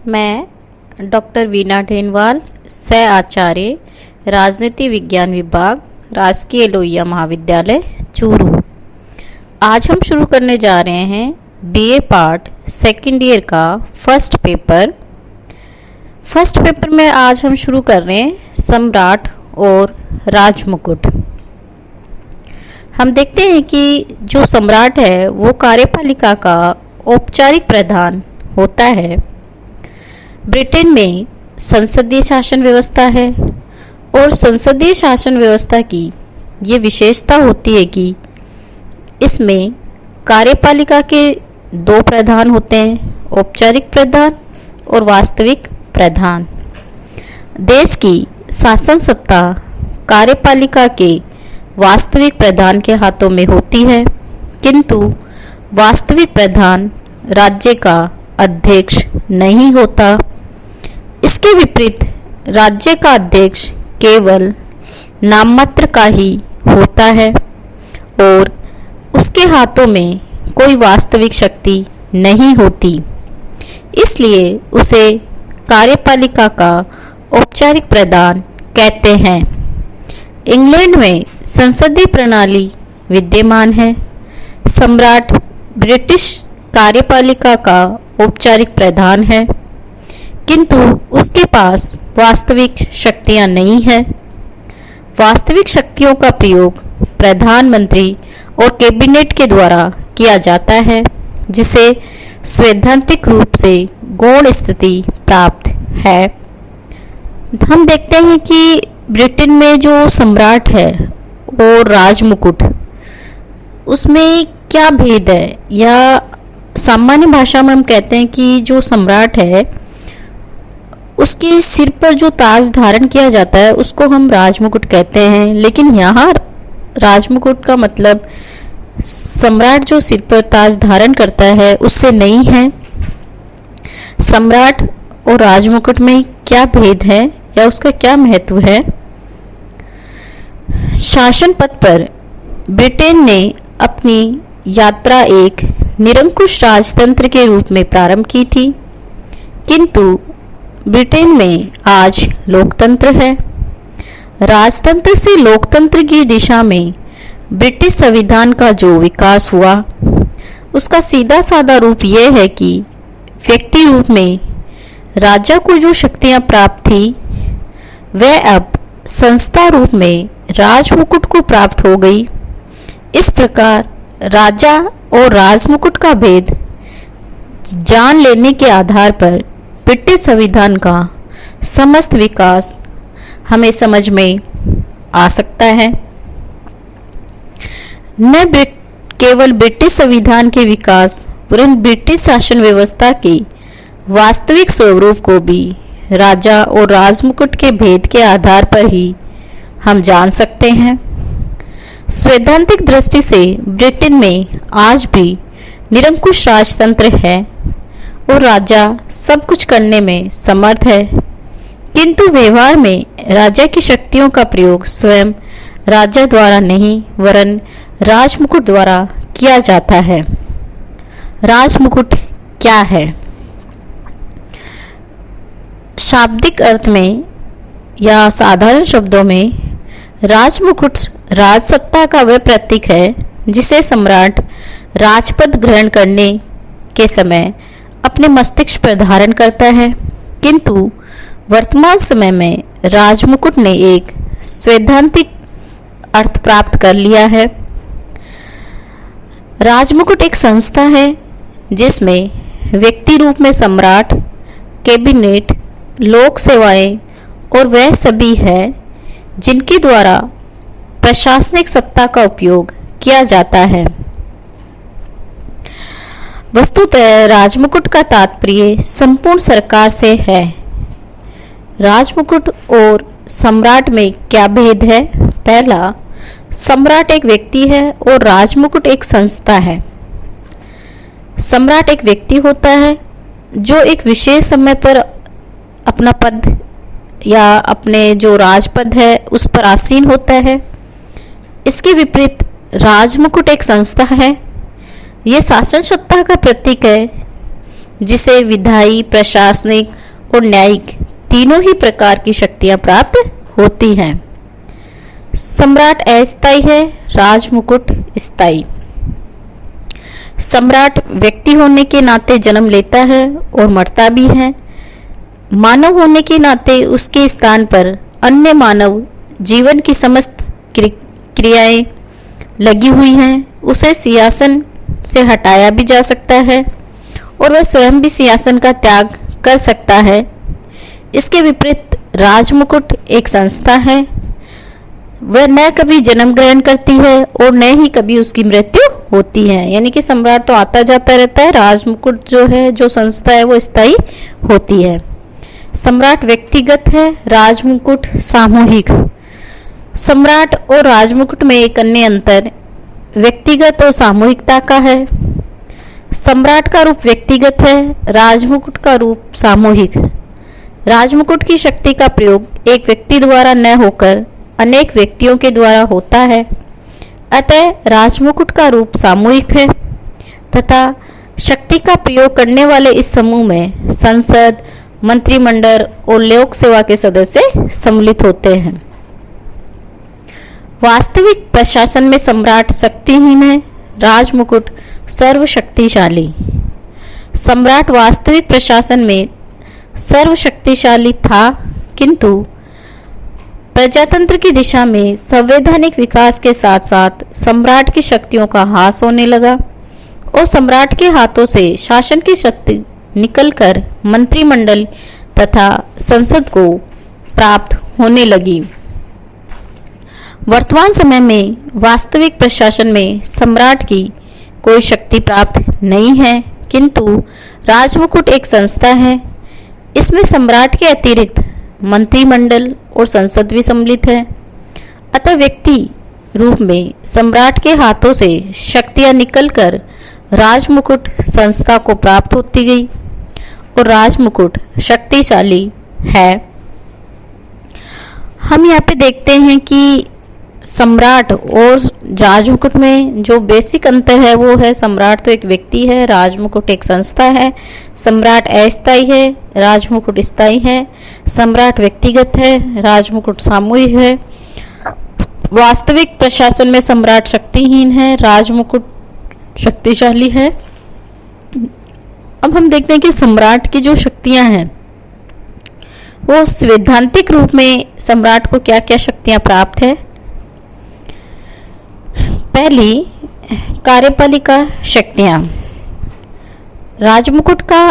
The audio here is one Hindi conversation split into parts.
मैं डॉक्टर वीना ढेनवाल, सह आचार्य राजनीति विज्ञान विभाग, राजकीय लोहिया महाविद्यालय चूरू। आज हम शुरू करने जा रहे हैं बीए पार्ट सेकेंड ईयर का फर्स्ट पेपर। में आज हम शुरू कर रहे हैं सम्राट और राजमुकुट। हम देखते हैं कि जो सम्राट है वो कार्यपालिका का औपचारिक प्रधान होता है। ब्रिटेन में संसदीय शासन व्यवस्था है और संसदीय शासन व्यवस्था की ये विशेषता होती है कि इसमें कार्यपालिका के दो प्रधान होते हैं, औपचारिक प्रधान और वास्तविक प्रधान। देश की शासन सत्ता कार्यपालिका के वास्तविक प्रधान के हाथों में होती है, किंतु वास्तविक प्रधान राज्य का अध्यक्ष नहीं होता। इसके विपरीत राज्य का अध्यक्ष केवल नाममात्र का ही होता है और उसके हाथों में कोई वास्तविक शक्ति नहीं होती, इसलिए उसे कार्यपालिका का औपचारिक प्रधान कहते हैं। इंग्लैंड में संसदीय प्रणाली विद्यमान है। सम्राट ब्रिटिश कार्यपालिका का औपचारिक प्रधान है, किंतु उसके पास वास्तविक शक्तियां नहीं है। वास्तविक शक्तियों का प्रयोग प्रधानमंत्री और कैबिनेट के द्वारा किया जाता है, जिसे सैद्धांतिक रूप से गौण स्थिति प्राप्त है। हम देखते हैं कि ब्रिटेन में जो सम्राट है और राजमुकुट, उसमें क्या भेद है, या सामान्य भाषा में हम कहते हैं कि जो सम्राट है उसके सिर पर जो ताज धारण किया जाता है उसको हम राजमुकुट कहते हैं। लेकिन यहाँ राजमुकुट का मतलब सम्राट जो सिर पर ताज धारण करता है उससे नहीं है। सम्राट और राजमुकुट में क्या भेद है या उसका क्या महत्व है? शासन पद पर ब्रिटेन ने अपनी यात्रा एक निरंकुश राजतंत्र के रूप में प्रारंभ की थी, किंतु ब्रिटेन में आज लोकतंत्र है। राजतंत्र से लोकतंत्र की दिशा में ब्रिटिश संविधान का जो विकास हुआ उसका सीधा साधा रूप यह है कि व्यक्ति रूप में राजा को जो शक्तियां प्राप्त थी वह अब संस्था रूप में राजमुकुट को प्राप्त हो गई। इस प्रकार राजा और राजमुकुट का भेद जान लेने के आधार पर ब्रिटिश संविधान का समस्त विकास हमें समझ में आ सकता है। न केवल ब्रिटिश संविधान के विकास वरन ब्रिटिश शासन व्यवस्था के वास्तविक स्वरूप को भी राजा और राजमुकुट के भेद के आधार पर ही हम जान सकते हैं। सैद्धांतिक दृष्टि से ब्रिटेन में आज भी निरंकुश राजतंत्र है और राजा सब कुछ करने में समर्थ है, किंतु व्यवहार में राजा की शक्तियों का प्रयोग स्वयं राजा द्वारा नहीं वरन राजमुकुट द्वारा किया जाता है। राजमुकुट क्या है? शाब्दिक अर्थ में या साधारण शब्दों में राजमुकुट राजसत्ता का वह प्रतीक है जिसे सम्राट राजपद ग्रहण करने के समय अपने मस्तिष्क पर धारण करता है, किंतु वर्तमान समय में राजमुकुट ने एक सैद्धांतिक अर्थ प्राप्त कर लिया है। राजमुकुट एक संस्था है जिसमें व्यक्ति रूप में सम्राट, कैबिनेट, लोक सेवाएं और वह सभी है जिनके द्वारा प्रशासनिक सत्ता का उपयोग किया जाता है। वस्तुतः राजमुकुट का तात्पर्य संपूर्ण सरकार से है। राजमुकुट और सम्राट में क्या भेद है? पहला, सम्राट एक व्यक्ति है और राजमुकुट एक संस्था है। सम्राट एक व्यक्ति होता है जो एक विशेष समय पर अपना पद या अपने जो राजपद है उस पर आसीन होता है। इसके विपरीत राजमुकुट एक संस्था है। ये शासन सत्ता का प्रतीक है जिसे विधायी, प्रशासनिक और न्यायिक तीनों ही प्रकार की शक्तियां प्राप्त होती हैं। सम्राट अस्थायी है, राजमुकुट स्थायी। सम्राट व्यक्ति होने के नाते जन्म लेता है और मरता भी है। मानव होने के नाते उसके स्थान पर अन्य मानव जीवन की समस्त क्रियाएं लगी हुई हैं। उसे सिंहासन से हटाया भी जा सकता है और वह स्वयं भी सिंहासन का त्याग कर सकता है। इसके विपरीत राजमुकुट एक संस्था है। वह न कभी जन्म ग्रहण करती है और न ही कभी उसकी मृत्यु होती है। यानी कि सम्राट तो आता जाता रहता है, राजमुकुट जो है, जो संस्था है, वो स्थायी होती है। सम्राट व्यक्तिगत है, राजमुकुट सामूहिक। सम्राट और राजमुकुट में एक अन्य अंतर व्यक्तिगत और सामूहिकता का है। सम्राट का रूप व्यक्तिगत है, राजमुकुट का रूप सामूहिक। राजमुकुट की शक्ति का प्रयोग एक व्यक्ति द्वारा न होकर अनेक व्यक्तियों के द्वारा होता है। अतः राजमुकुट का रूप सामूहिक है तथा शक्ति का प्रयोग करने वाले इस समूह में संसद, मंत्रिमंडल और लोक सेवा के सदस्य सम्मिलित होते हैं। वास्तविक प्रशासन में सम्राट शक्तिहीन है, राजमुकुट सर्वशक्तिशाली। सम्राट वास्तविक प्रशासन में सर्वशक्तिशाली था, किंतु प्रजातंत्र की दिशा में संवैधानिक विकास के साथ साथ सम्राट की शक्तियों का ह्रास होने लगा और सम्राट के हाथों से शासन की शक्ति निकलकर मंत्रिमंडल तथा संसद को प्राप्त होने लगी। वर्तमान समय में वास्तविक प्रशासन में सम्राट की कोई शक्ति प्राप्त नहीं है, किंतु राजमुकुट एक संस्था है। इसमें सम्राट के अतिरिक्त मंत्रिमंडल और संसद भी सम्मिलित है। अतः व्यक्ति रूप में सम्राट के हाथों से शक्तियां निकलकर राजमुकुट संस्था को प्राप्त होती गई और राजमुकुट शक्तिशाली है। हम यहाँ पे देखते हैं कि सम्राट और राजमुकुट में जो बेसिक अंतर है वो है, सम्राट तो एक व्यक्ति है, राजमुकुट एक संस्था है। सम्राट अस्थायी है, राजमुकुट स्थायी है। सम्राट व्यक्तिगत है, राजमुकुट सामूहिक है। वास्तविक प्रशासन में सम्राट शक्तिहीन है, राजमुकुट शक्तिशाली है। अब हम देखते हैं कि सम्राट की जो शक्तियां हैं वो सैद्धांतिक रूप में सम्राट को क्या क्या शक्तियां प्राप्त है। पहली, कार्यपालिका शक्तियां। राजमुकुट का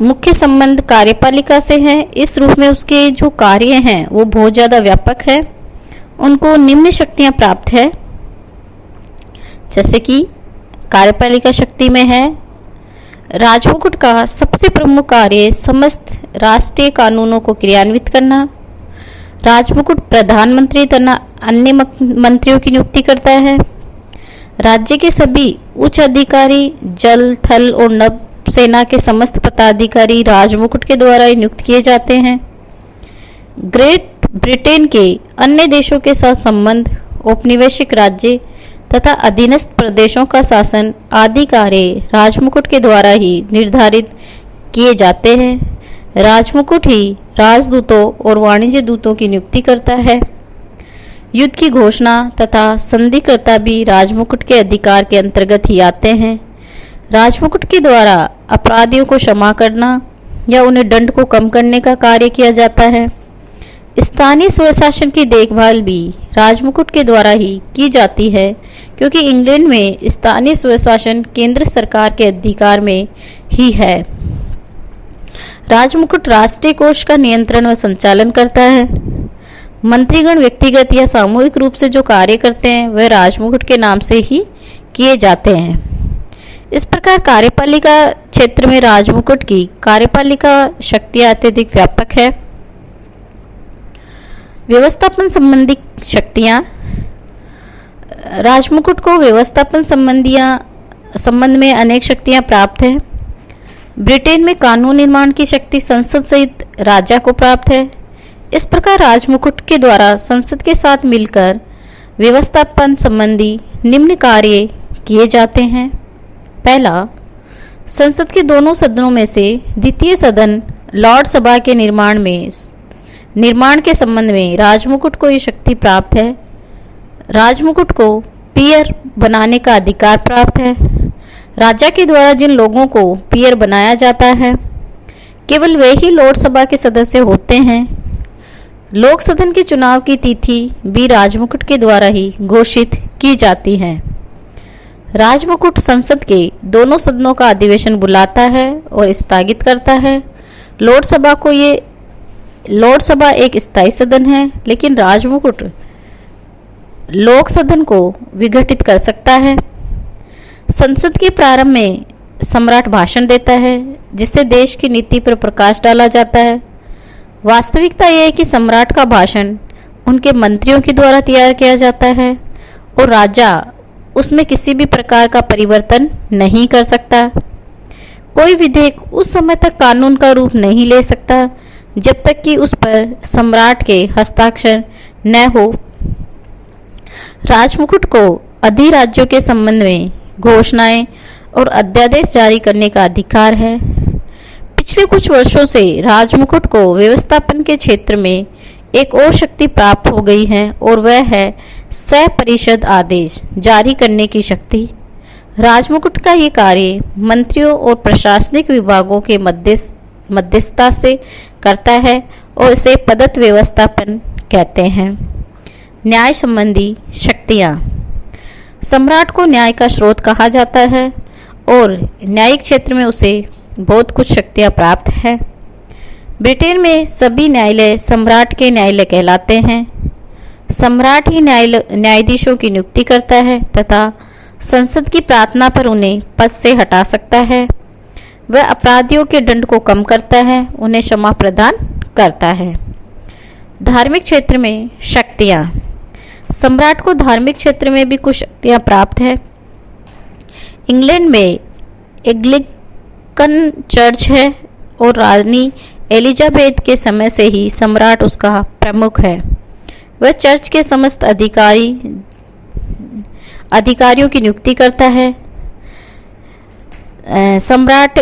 मुख्य संबंध कार्यपालिका से है। इस रूप में उसके जो कार्य हैं वो बहुत ज़्यादा व्यापक है। उनको निम्न शक्तियां प्राप्त है, जैसे कि कार्यपालिका शक्ति में है, राजमुकुट का सबसे प्रमुख कार्य समस्त राष्ट्रीय कानूनों को क्रियान्वित करना। राजमुकुट प्रधानमंत्री तथा अन्य मंत्रियों की नियुक्ति करता है। राज्य के सभी उच्च अधिकारी, जल, थल और नभ सेना के समस्त पदाधिकारी राजमुकुट के द्वारा नियुक्त किए जाते हैं। ग्रेट ब्रिटेन के अन्य देशों के साथ संबंध, औपनिवेशिक राज्य तथा अधीनस्थ प्रदेशों का शासन आदि कार्य राजमुकुट के द्वारा ही निर्धारित किए जाते हैं। राजमुकुट ही राजदूतों और वाणिज्य दूतों की नियुक्ति करता है। युद्ध की घोषणा तथा संधिकर्ता भी राजमुकुट के अधिकार के अंतर्गत ही आते हैं। राजमुकुट के द्वारा अपराधियों को क्षमा करना या उन्हें दंड को कम करने का कार्य किया जाता है। स्थानीय स्वशासन की देखभाल भी राजमुकुट के द्वारा ही की जाती है, क्योंकि इंग्लैंड में स्थानीय स्वशासन केंद्र सरकार के अधिकार में ही है। राजमुकुट राष्ट्रीय कोष का नियंत्रण व संचालन करता है। मंत्रीगण व्यक्तिगत या सामूहिक रूप से जो कार्य करते हैं वह राजमुकुट के नाम से ही किए जाते हैं। इस प्रकार कार्यपालिका क्षेत्र में राजमुकुट की कार्यपालिका शक्तियां अत्यधिक व्यापक है। व्यवस्थापन संबंधी शक्तियां। राजमुकुट को व्यवस्थापन संबंध में अनेक शक्तियां प्राप्त है। ब्रिटेन में कानून निर्माण की शक्ति संसद सहित राजा को प्राप्त है। इस प्रकार राजमुकुट के द्वारा संसद के साथ मिलकर व्यवस्थापन संबंधी निम्न कार्य किए जाते हैं। पहला, संसद के दोनों सदनों में से द्वितीय सदन लॉर्ड सभा के निर्माण के संबंध में राजमुकुट को ये शक्ति प्राप्त है। राजमुकुट को पीयर बनाने का अधिकार प्राप्त है। राजा के द्वारा जिन लोगों को पीयर बनाया जाता है केवल वे ही लोक सभा के सदस्य होते हैं। लोक सदन के चुनाव की तिथि भी राजमुकुट के द्वारा ही घोषित की जाती है। राजमुकुट संसद के दोनों सदनों का अधिवेशन बुलाता है और स्थगित करता है। लोक सभा एक स्थायी सदन है, लेकिन राजमुकुट लोक सदन को विघटित कर सकता है। संसद के प्रारंभ में सम्राट भाषण देता है, जिससे देश की नीति पर प्रकाश डाला जाता है। वास्तविकता यह है कि सम्राट का भाषण उनके मंत्रियों के द्वारा तैयार किया जाता है और राजा उसमें किसी भी प्रकार का परिवर्तन नहीं कर सकता। कोई विधेयक उस समय तक कानून का रूप नहीं ले सकता जब तक कि उस पर सम्राट के हस्ताक्षर न हो। राजमुकुट को अधिराज्यों के संबंध में घोषणाएं और अध्यादेश जारी करने का अधिकार है। पिछले कुछ वर्षों से राजमुकुट को व्यवस्थापन के क्षेत्र में एक और शक्ति प्राप्त हो गई है और वह है सपरिषद आदेश जारी करने की शक्ति। राजमुकुट का ये कार्य मंत्रियों और प्रशासनिक विभागों के मध्यस्थता से करता है और इसे पदत्व व्यवस्थापन कहते हैं। न्याय संबंधी शक्तियाँ। सम्राट को न्याय का स्रोत कहा जाता है और न्यायिक क्षेत्र में उसे बहुत कुछ शक्तियाँ प्राप्त हैं। ब्रिटेन में सभी न्यायालय सम्राट के न्यायालय कहलाते हैं। सम्राट ही न्यायाधीशों की नियुक्ति करता है तथा संसद की प्रार्थना पर उन्हें पद से हटा सकता है। वह अपराधियों के दंड को कम करता है, उन्हें क्षमा प्रदान करता है। धार्मिक क्षेत्र में शक्तियाँ। सम्राट को धार्मिक क्षेत्र में भी कुछ शक्तियाँ प्राप्त है। इंग्लैंड में एंग्लिकन चर्च है और रानी एलिजाबेथ के समय से ही सम्राट उसका प्रमुख है। वह चर्च के समस्त अधिकारियों की नियुक्ति करता है। सम्राट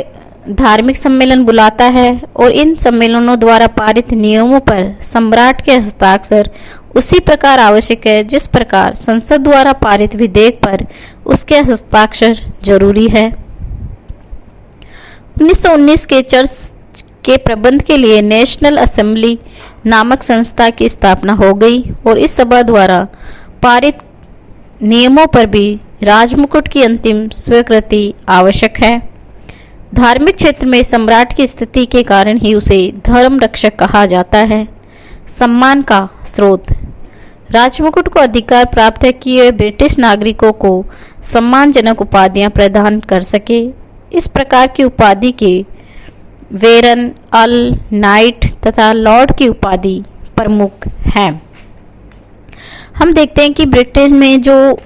धार्मिक सम्मेलन बुलाता है और इन सम्मेलनों द्वारा पारित नियमों पर सम्राट के हस्ताक्षर उसी प्रकार आवश्यक है जिस प्रकार संसद द्वारा पारित विधेयक पर उसके हस्ताक्षर जरूरी है। 1919 के चर्च के प्रबंध के लिए नेशनल असेंबली नामक संस्था की स्थापना हो गई और इस सभा द्वारा पारित नियमों पर भी राजमुकुट की अंतिम स्वीकृति आवश्यक है। धार्मिक क्षेत्र में सम्राट की स्थिति के कारण ही उसे धर्म रक्षक कहा जाता है। सम्मान का स्रोत। राजमुकुट को अधिकार प्राप्त है कि वह ब्रिटिश नागरिकों को सम्मानजनक उपाधियां प्रदान कर सके। इस प्रकार की उपाधि के वेरन, अर्ल, नाइट तथा लॉर्ड की उपाधि प्रमुख हैं। हम देखते हैं कि ब्रिटेन में जो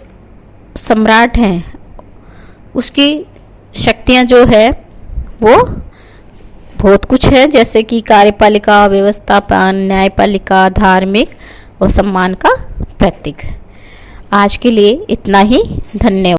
सम्राट हैं उसकी शक्तियां जो है वो बहुत कुछ है, जैसे कि कार्यपालिका, व्यवस्थापन, न्यायपालिका, धार्मिक और सम्मान का प्रतीक। आज के लिए इतना ही। धन्यवाद।